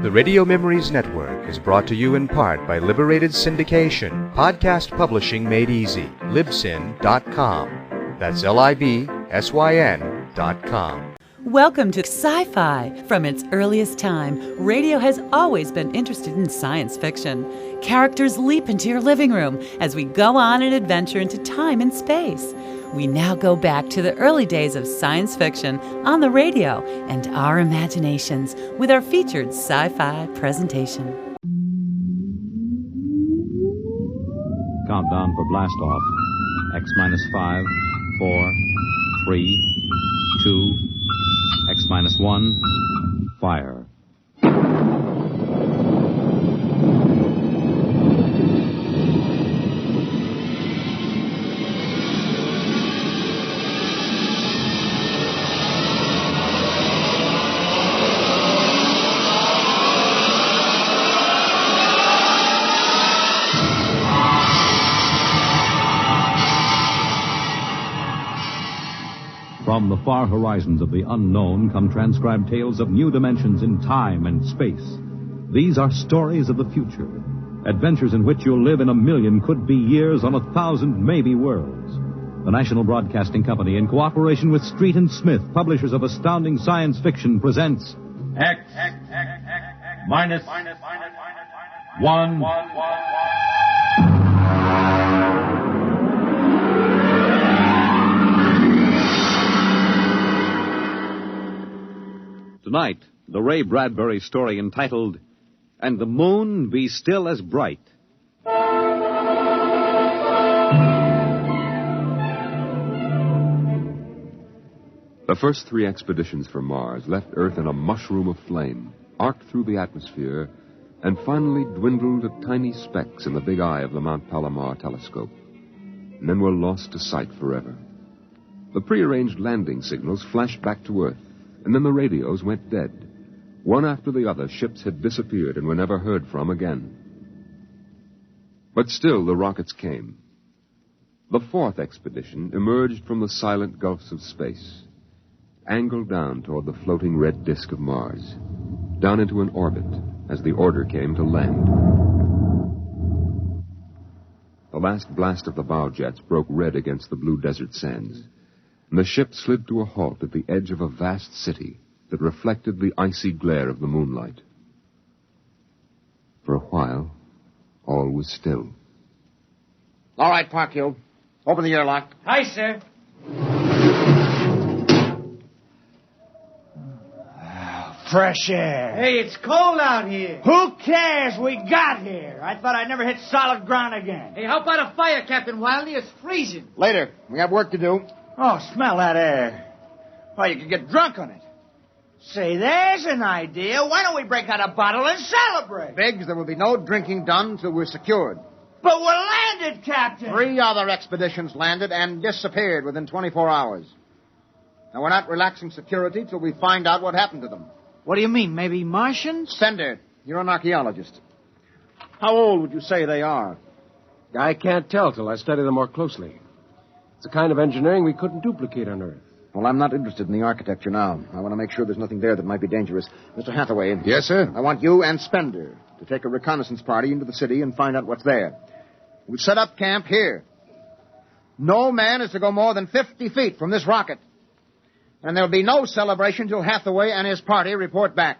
The Radio Memories Network is brought to you in part by Liberated Syndication, podcast publishing made easy, libsyn.com. That's libsyn.com. Welcome to Sci-Fi. From its earliest time, radio has always been interested in science fiction. Characters leap into your living room as we go on an adventure into time and space. We now go back to the early days of science fiction on the radio and our imaginations with our featured sci-fi presentation. Countdown for blast off. X-5, 4, 3, 2, X-1, fire. From the far horizons of the unknown come transcribed tales of new dimensions in time and space. These are stories of the future, adventures in which you'll live in a million could-be years on 1,000 maybe worlds. The National Broadcasting Company, in cooperation with Street and Smith, publishers of astounding science fiction, presents X minus 1. Tonight, the Ray Bradbury story entitled, And the Moon Be Still as Bright. The first 3 expeditions for Mars left Earth in a mushroom of flame, arced through the atmosphere, and finally dwindled to tiny specks in the big eye of the Mount Palomar telescope, and then were lost to sight forever. The prearranged landing signals flashed back to Earth, and then the radios went dead. One after the other, ships had disappeared and were never heard from again. But still the rockets came. The 4th expedition emerged from the silent gulfs of space, angled down toward the floating red disk of Mars, down into an orbit as the order came to land. The last blast of the bow jets broke red against the blue desert sands, and the ship slid to a halt at the edge of a vast city that reflected the icy glare of the moonlight. For a while, all was still. All right, Parkhill. Open the airlock. Aye, sir. Fresh air. Hey, it's cold out here. Who cares? We got here. I thought I'd never hit solid ground again. Hey, how about a fire, Captain Wiley? It's freezing. Later. We have work to do. Oh, smell that air. Why, you could get drunk on it. Say, there's an idea. Why don't we break out a bottle and celebrate? Biggs, there will be no drinking done till we're secured. But we're landed, Captain. 3 other expeditions landed and disappeared within 24 hours. Now, we're not relaxing security till we find out what happened to them. What do you mean, maybe Martians? Sender, you're an archaeologist. How old would you say they are? I can't tell till I study them more closely. It's a kind of engineering we couldn't duplicate on Earth. Well, I'm not interested in the architecture now. I want to make sure there's nothing there that might be dangerous. Mr. Hathaway. Yes, sir? I want you and Spender to take a reconnaissance party into the city and find out what's there. We'll set up camp here. No man is to go more than 50 feet from this rocket. And there'll be no celebration till Hathaway and his party report back.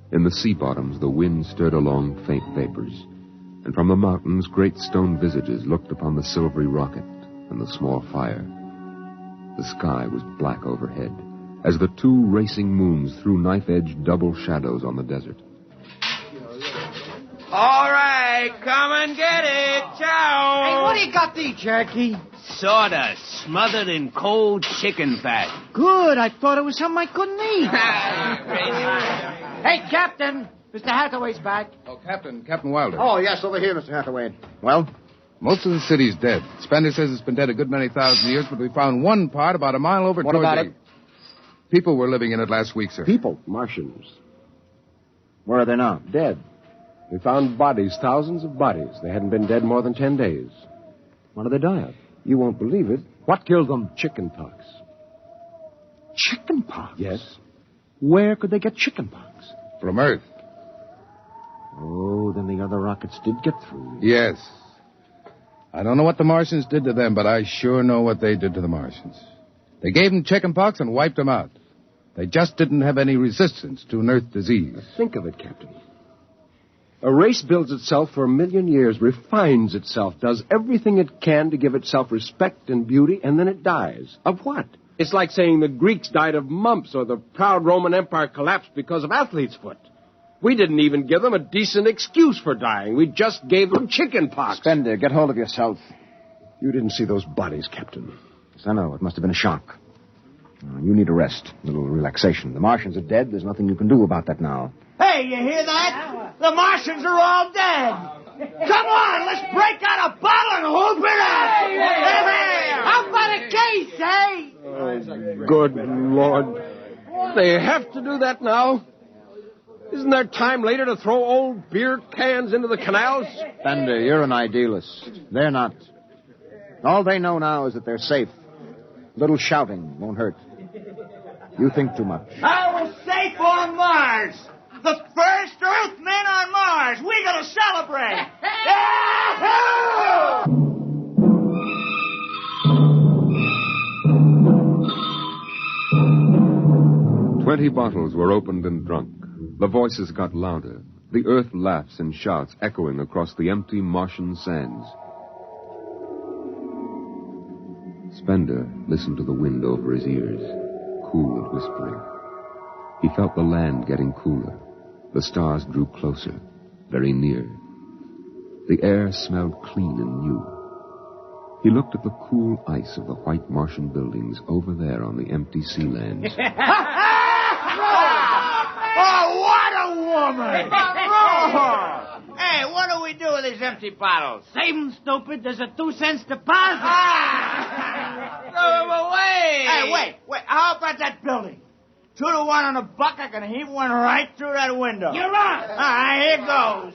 In the sea bottoms, the wind stirred along faint vapors, and from the mountains, great stone visages looked upon the silvery rocket and the small fire. The sky was black overhead, as the 2 racing moons threw knife-edged double shadows on the desert. All right, come and get it. Ciao. Hey, what do you got to eat, Cherokee? Sawdust smothered in cold chicken fat. Good. I thought it was something I couldn't eat. Hey, Captain. Mr. Hathaway's back. Oh, Captain Wilder. Oh, yes, over here, Mr. Hathaway. Well? Most of the city's dead. Spender says it's been dead a good many thousand years, but we found one part about a mile over What toward about the... it? People were living in it last week, sir. People? Martians. Where are they now? Dead. We found bodies, thousands of bodies. They hadn't been dead more than 10 days. What did they die of? You won't believe it. What killed them? Chicken pox. Chicken pox? Yes. Where could they get chicken pox? From Earth. Oh, then the other rockets did get through. Yes. I don't know what the Martians did to them, but I sure know what they did to the Martians. They gave them chickenpox and wiped them out. They just didn't have any resistance to an Earth disease. Think of it, Captain. A race builds itself for 1,000,000 years, refines itself, does everything it can to give itself respect and beauty, and then it dies. Of what? It's like saying the Greeks died of mumps or the proud Roman Empire collapsed because of athlete's foot. We didn't even give them a decent excuse for dying. We just gave them chicken pox. Spender, get hold of yourself. You didn't see those bodies, Captain. Yes, I know. It must have been a shock. You need a rest, a little relaxation. The Martians are dead. There's nothing you can do about that now. Hey, you hear that? The Martians are all dead. Come on, let's break out a bottle and hoop it up. Hey, how about a case, eh? Oh, good Lord. They have to do that now? Isn't there time later to throw old beer cans into the canals? Spender, you're an idealist. They're not. All they know now is that they're safe. A little shouting won't hurt. You think too much. I was safe on Mars. The first Earthmen on Mars. We're going to celebrate. Yahoo! 20 bottles were opened and drunk. The voices got louder. The earth laughs and shouts echoing across the empty Martian sands. Spender listened to the wind over his ears, cool and whispering. He felt the land getting cooler. The stars drew closer, very near. The air smelled clean and new. He looked at the cool ice of the white Martian buildings over there on the empty sea lands. Oh, what a woman! Oh. Hey, what do we do with these empty bottles? Save them, stupid. There's a 2-cent deposit. Throw them away! Hey, wait. How about that building? 2 to 1 on a buck, I can heave one right through that window. You're on. All right, here goes.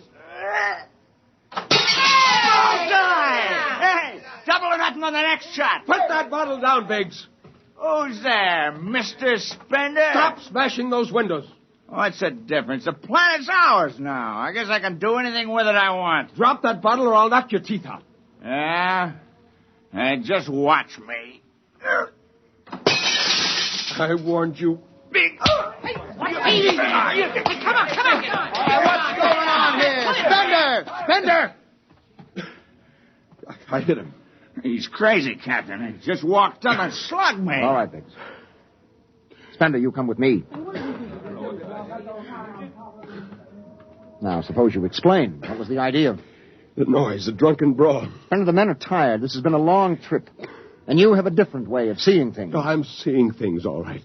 Hey, double or nothing on the next shot. Put that bottle down, Biggs. Who's there, Mr. Spender? Stop smashing those windows. What's the difference? The planet's ours now. I guess I can do anything with it I want. Drop that bottle or I'll knock your teeth out. Yeah? Hey, just watch me. I warned you. Big. Come on. What's going on here? Spender! I hit him. He's crazy, Captain. He just walked up and slugged me. All right, Biggs. Spender, you come with me. Now, suppose you explain. What was the idea? The noise, the drunken brawl. Spender, the men are tired. This has been a long trip. And you have a different way of seeing things. No, I'm seeing things all right.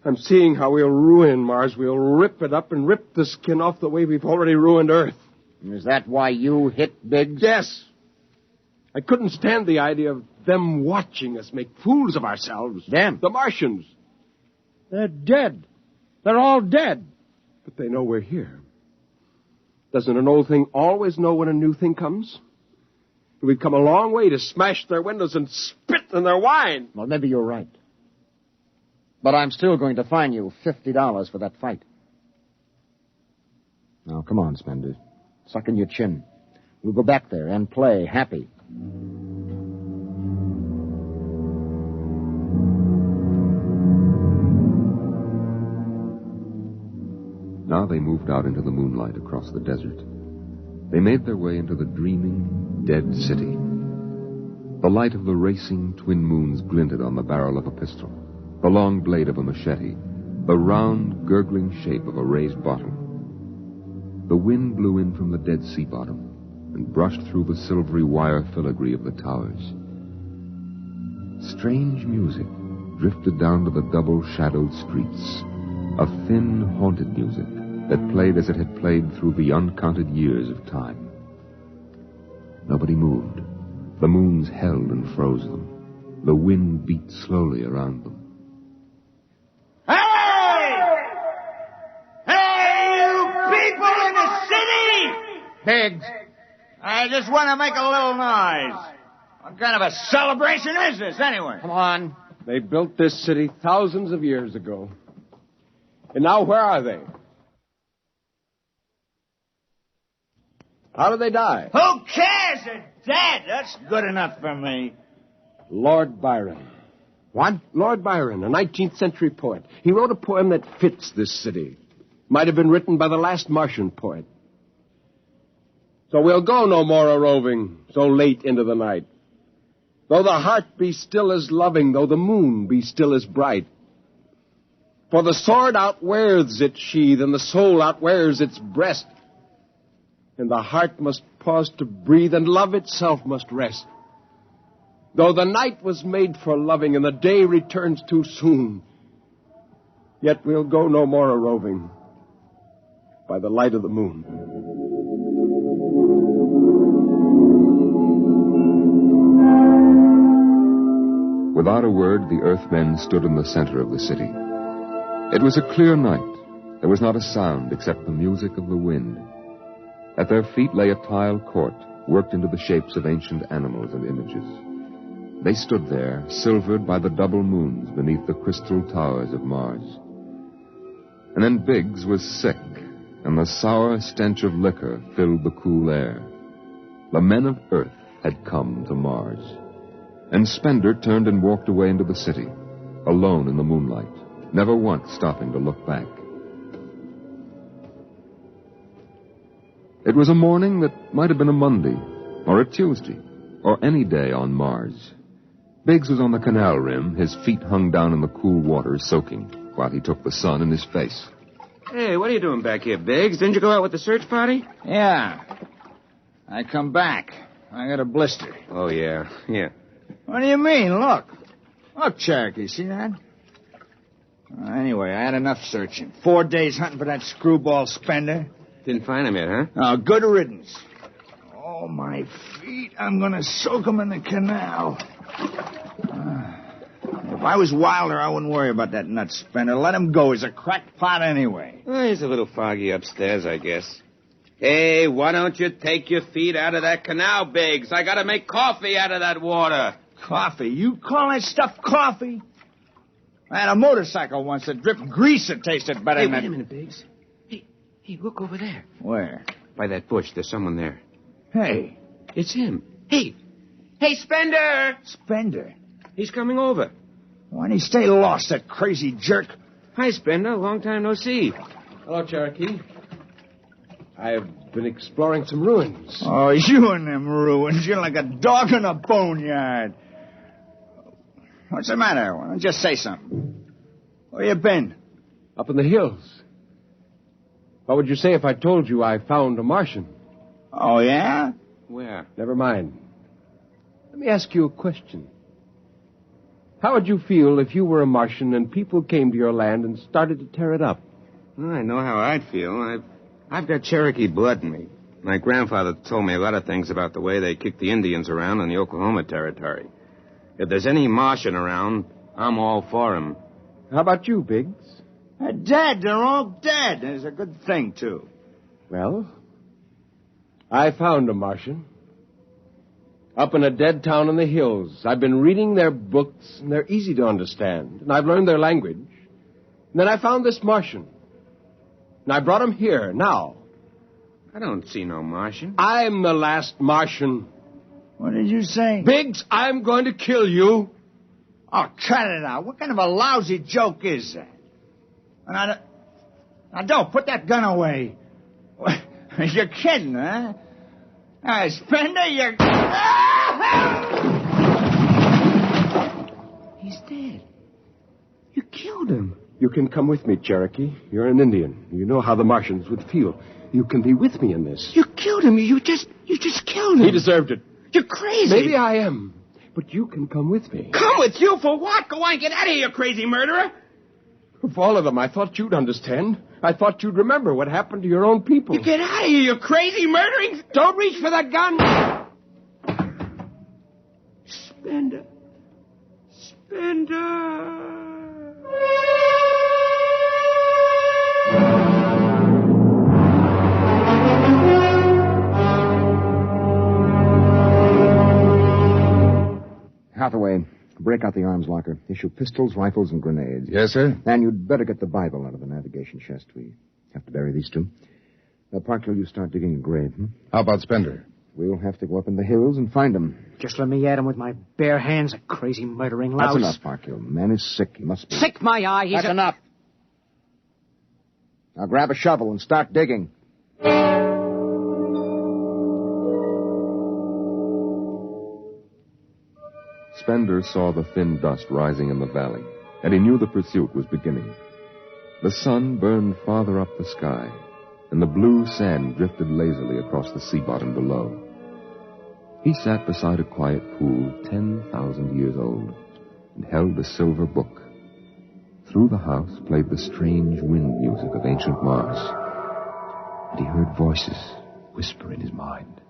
I'm seeing how we'll ruin Mars. We'll rip it up and rip the skin off the way we've already ruined Earth. Is that why you hit Biggs? Yes. I couldn't stand the idea of them watching us make fools of ourselves. Them? The Martians. They're dead. They're all dead. But they know we're here. Doesn't an old thing always know when a new thing comes? We've come a long way to smash their windows and spit in their wine. Well, maybe you're right. But I'm still going to fine you $50 for that fight. Now, come on, Spender. Suck in your chin. We'll go back there and play happy. Now they moved out into the moonlight across the desert. They made their way into the dreaming, dead city. The light of the racing twin moons glinted on the barrel of a pistol, the long blade of a machete, the round, gurgling shape of a raised bottle. The wind blew in from the dead sea bottom and brushed through the silvery wire filigree of the towers. Strange music drifted down to the double-shadowed streets, a thin, haunted music that played as it had played through the uncounted years of time. Nobody moved. The moons held and froze them. The wind beat slowly around them. Biggs, I just want to make a little noise. What kind of a celebration is this, anyway? Come on. They built this city thousands of years ago. And now where are they? How did they die? Who cares? They're dead. That's good enough for me. Lord Byron. What? Lord Byron, a 19th century poet. He wrote a poem that fits this city. Might have been written by the last Martian poet. So we'll go no more a-roving so late into the night. Though the heart be still as loving, though the moon be still as bright. For the sword outwears its sheath, and the soul outwears its breast. And the heart must pause to breathe, and love itself must rest. Though the night was made for loving, and the day returns too soon, yet we'll go no more a-roving by the light of the moon. Without a word, the Earthmen stood in the center of the city. It was a clear night. There was not a sound except the music of the wind. At their feet lay a tile court, worked into the shapes of ancient animals and images. They stood there, silvered by the double moons beneath the crystal towers of Mars. And then Biggs was sick, and the sour stench of liquor filled the cool air. The men of Earth had come to Mars. And Spender turned and walked away into the city, alone in the moonlight, never once stopping to look back. It was a morning that might have been a Monday, or a Tuesday, or any day on Mars. Biggs was on the canal rim, his feet hung down in the cool water, soaking, while he took the sun in his face. Hey, what are you doing back here, Biggs? Didn't you go out with the search party? Yeah. I come back. I got a blister. Oh, yeah. What do you mean? Look. Look, Cherokee, see that? Anyway, I had enough searching. 4 days hunting for that screwball Spender. Didn't find him yet, huh? Oh, good riddance. Oh, my feet. I'm going to soak them in the canal. If I was Wilder, I wouldn't worry about that nut Spender. Let him go. He's a crackpot anyway. Well, he's a little foggy upstairs, I guess. Hey, why don't you take your feet out of that canal, Biggs? I got to make coffee out of that water. Coffee? You call that stuff coffee? I had a motorcycle once that dripped grease that tasted better than that. Wait a minute, Biggs. Hey, look over there. Where? By that bush. There's someone there. Hey. It's him. Hey, Spender! Spender? He's coming over. Why'd he stay lost, that crazy jerk? Hi, Spender. Long time no see. Hello, Cherokee. I have been exploring some ruins. Oh, you and them ruins. You're like a dog in a boneyard. What's the matter? Why don't you just say something? Where you been? Up in the hills. What would you say if I told you I found a Martian? Oh, yeah? Where? Never mind. Let me ask you a question. How would you feel if you were a Martian and people came to your land and started to tear it up? Well, I know how I'd feel. I've got Cherokee blood in me. My grandfather told me a lot of things about the way they kicked the Indians around in the Oklahoma Territory. If there's any Martian around, I'm all for him. How about you, Biggs? They're dead. They're all dead. It's a good thing, too. Well, I found a Martian. Up in a dead town in the hills. I've been reading their books, and they're easy to understand. And I've learned their language. And then I found this Martian. And I brought him here, now. I don't see no Martian. I'm the last Martian. What did you say? Biggs, I'm going to kill you. Oh, cut it out. What kind of a lousy joke is that? Now, don't put that gun away. You're kidding, huh? Spender, you're... He's dead. You killed him. You can come with me, Cherokee. You're an Indian. You know how the Martians would feel. You can be with me in this. You killed him. You just killed him. He deserved it. You're crazy. Maybe I am. But you can come with me. Come with you for what? Go on, get out of here, you crazy murderer. Of all of them, I thought you'd understand. I thought you'd remember what happened to your own people. You get out of here, you crazy murdering... Don't reach for that gun! Spender. Hathaway, break out the arms locker. Issue pistols, rifles, and grenades. Yes, sir? And you'd better get the Bible out of the navigation chest. We have to bury these two. Parker, you start digging a grave, How about Spender? We'll have to go up in the hills and find him. Just let me at him with my bare hands, a crazy murdering louse. That's enough, Parker. The man is sick. He must be. Sick, my eye. That's enough. Now grab a shovel and start digging. Spender saw the thin dust rising in the valley, and he knew the pursuit was beginning. The sun burned farther up the sky, and the blue sand drifted lazily across the sea bottom below. He sat beside a quiet pool 10,000 years old and held the silver book. Through the house played the strange wind music of ancient Mars, and he heard voices whisper in his mind.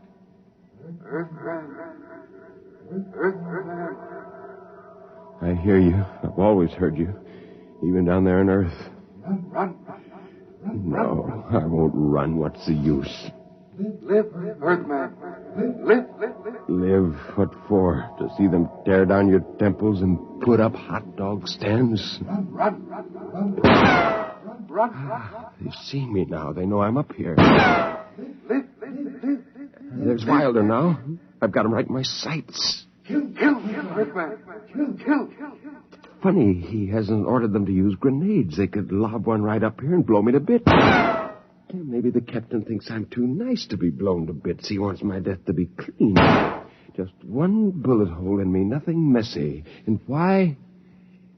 I hear you. I've always heard you, even down there on Earth. Run. No, I won't run. What's the use? Live, Earthman. Live. Live? What for? To see them tear down your temples and put up hot dog stands? Run. They see me now. They know I'm up here. Live. There's Wilder now. I've got him right in my sights. Kill, Earthman. Kill. Funny, he hasn't ordered them to use grenades. They could lob one right up here and blow me to bits. Maybe the captain thinks I'm too nice to be blown to bits. He wants my death to be clean. Just one bullet hole in me, nothing messy. And why?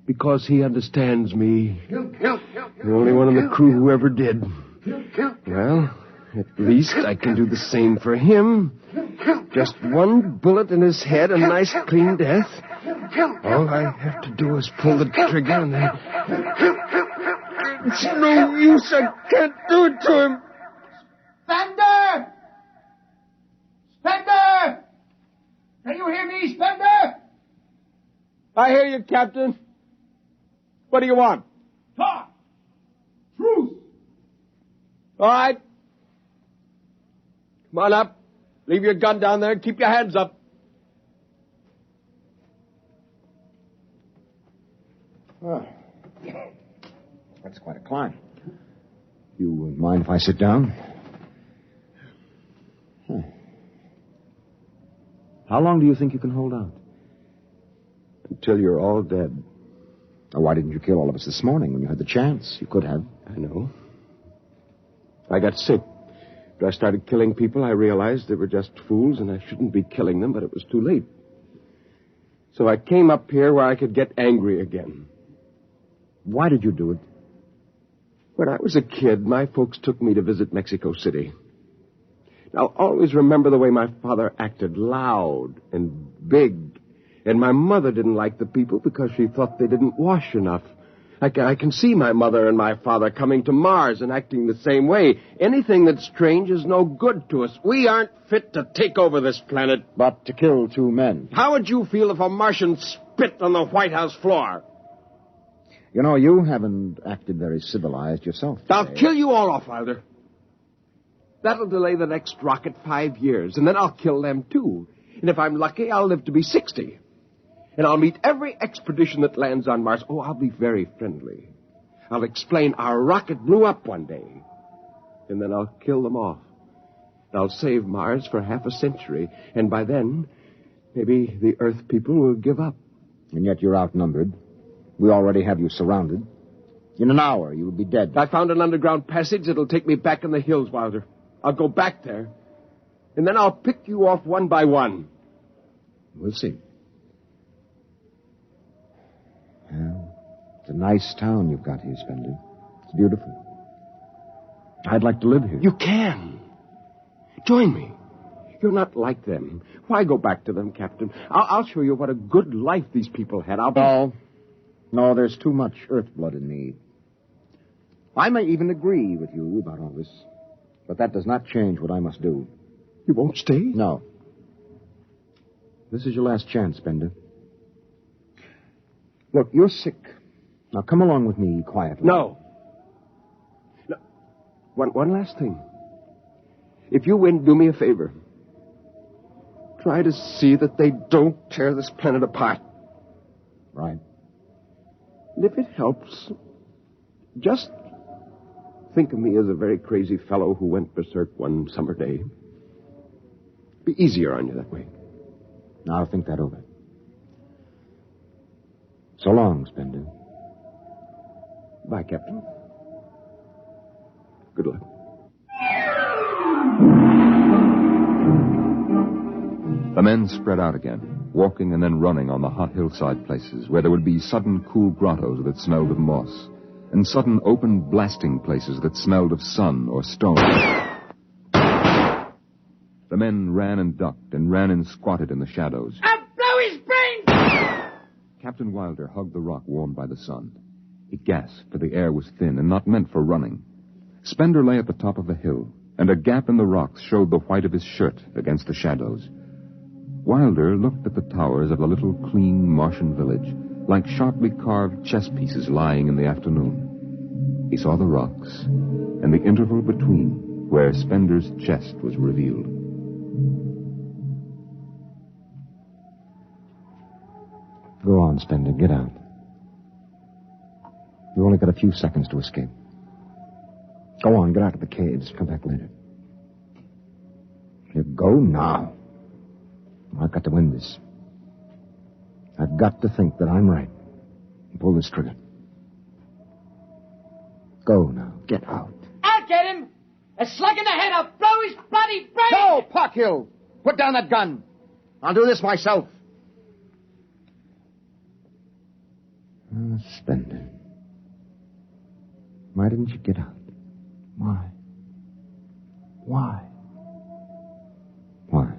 Because he understands me. Kill. The only one in the crew who ever did. Kill. Well, at least I can do the same for him. Just one bullet in his head, a nice clean death. All I have to do is pull the trigger and then... It's no use. I can't do it to him. Spender! Can you hear me, Spender? I hear you, Captain. What do you want? Talk! Truth! All right. Come on up. Leave your gun down there and keep your hands up. Oh. That's quite a climb. You mind if I sit down? How long do you think you can hold out? Until you're all dead. Now, why didn't you kill all of us this morning when you had the chance? You could have. I know. I got sick. After I started killing people, I realized they were just fools and I shouldn't be killing them, but it was too late. So I came up here where I could get angry again. Why did you do it? When I was a kid, my folks took me to visit Mexico City. I'll always remember the way my father acted, loud and big. And my mother didn't like the people because she thought they didn't wash enough. I can see my mother and my father coming to Mars and acting the same way. Anything that's strange is no good to us. We aren't fit to take over this planet. But to kill two men. How would you feel if a Martian spit on the White House floor? You know, you haven't acted very civilized yourself today. I'll kill you all off, Wilder. That'll delay the next rocket 5 years, and then I'll kill them, too. And if I'm lucky, I'll live to be 60. And I'll meet every expedition that lands on Mars. Oh, I'll be very friendly. I'll explain our rocket blew up one day. And then I'll kill them off. I'll save Mars for half a century. And by then, maybe the Earth people will give up. And yet you're outnumbered. We already have you surrounded. In an hour, you will be dead. I found an underground passage that'll take me back in the hills, Wilder. I'll go back there. And then I'll pick you off one by one. We'll see. Well, it's a nice town you've got here, Spender. It's beautiful. I'd like to live here. You can. Join me. You're not like them. Why go back to them, Captain? I'll show you what a good life these people had. No, there's too much Earth blood in me. I may even agree with you about all this, but that does not change what I must do. You won't stay? No. This is your last chance, Spender. Look, you're sick. Now come along with me quietly. No. One last thing. If you win, do me a favor. Try to see that they don't tear this planet apart. Right. And if it helps, just think of me as a very crazy fellow who went berserk one summer day. Be easier on you that way. Now, I'll think that over. So long, Spender. Bye, Captain. Good luck. The men spread out again, walking and then running on the hot hillside places where there would be sudden cool grottos that smelled of moss, and sudden open blasting places that smelled of sun or stone. The men ran and ducked and ran and squatted in the shadows. I'll blow his brains! Captain Wilder hugged the rock warmed by the sun. He gasped, for the air was thin and not meant for running. Spender lay at the top of the hill, and a gap in the rocks showed the white of his shirt against the shadows. Wilder looked at the towers of the little, clean Martian village, like sharply carved chess pieces lying in the afternoon. He saw the rocks, and the interval between, where Spender's chest was revealed. Go on, Spender. Get out. You've only got a few seconds to escape. Go on, get out of the caves. Come back later. You go now. I've got to win this. I've got to think that I'm right and pull this trigger. Go now. Get out. I'll get him! A slug in the head, I'll blow his bloody brains! No, Parkhill! Put down that gun. I'll do this myself. Spender. Why didn't you get out? Why? Why? Why?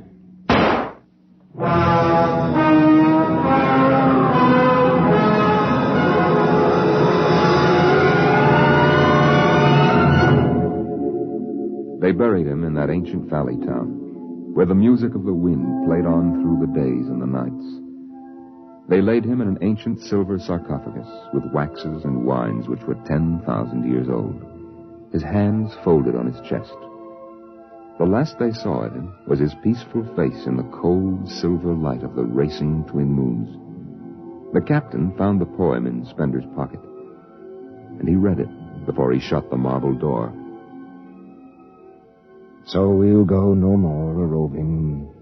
They buried him in that ancient valley town, where the music of the wind played on through the days and the nights. They laid him in an ancient silver sarcophagus with waxes and wines which were 10,000 years old, his hands folded on his chest. The last they saw of him was his peaceful face in the cold silver light of the racing twin moons. The captain found the poem in Spender's pocket, and he read it before he shut the marble door. So we'll go no more a-roving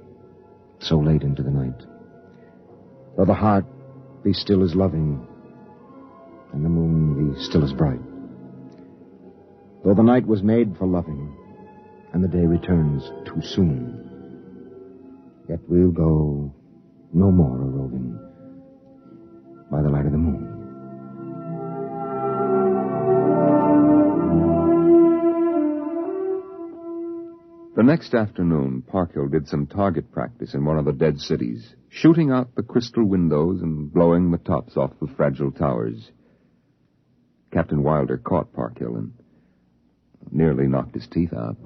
so late into the night. Though the heart be still as loving, and the moon be still as bright. Though the night was made for loving, and the day returns too soon, yet we'll go no more a-roving by the light of the moon. The next afternoon, Parkhill did some target practice in one of the dead cities, shooting out the crystal windows and blowing the tops off the fragile towers. Captain Wilder caught Parkhill and nearly knocked his teeth out.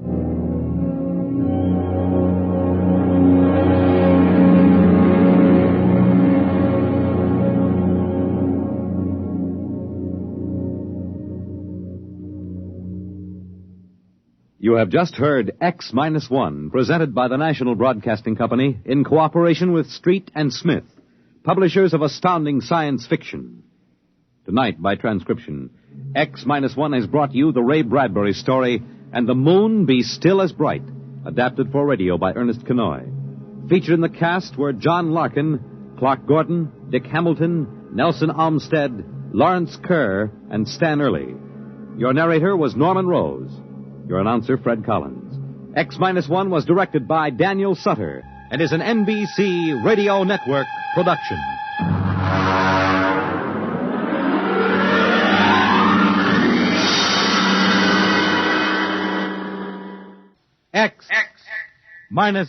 You have just heard X-1, presented by the National Broadcasting Company in cooperation with Street and Smith, publishers of astounding science fiction. Tonight, by transcription, X-1 has brought you the Ray Bradbury story, And the Moon Be Still as Bright, adapted for radio by Ernest Kenoy. Featured in the cast were John Larkin, Clark Gordon, Dick Hamilton, Nelson Olmsted, Lawrence Kerr, and Stan Early. Your narrator was Norman Rose. Your announcer, Fred Collins. X-1 was directed by Daniel Sutter and is an NBC Radio Network production. X-1.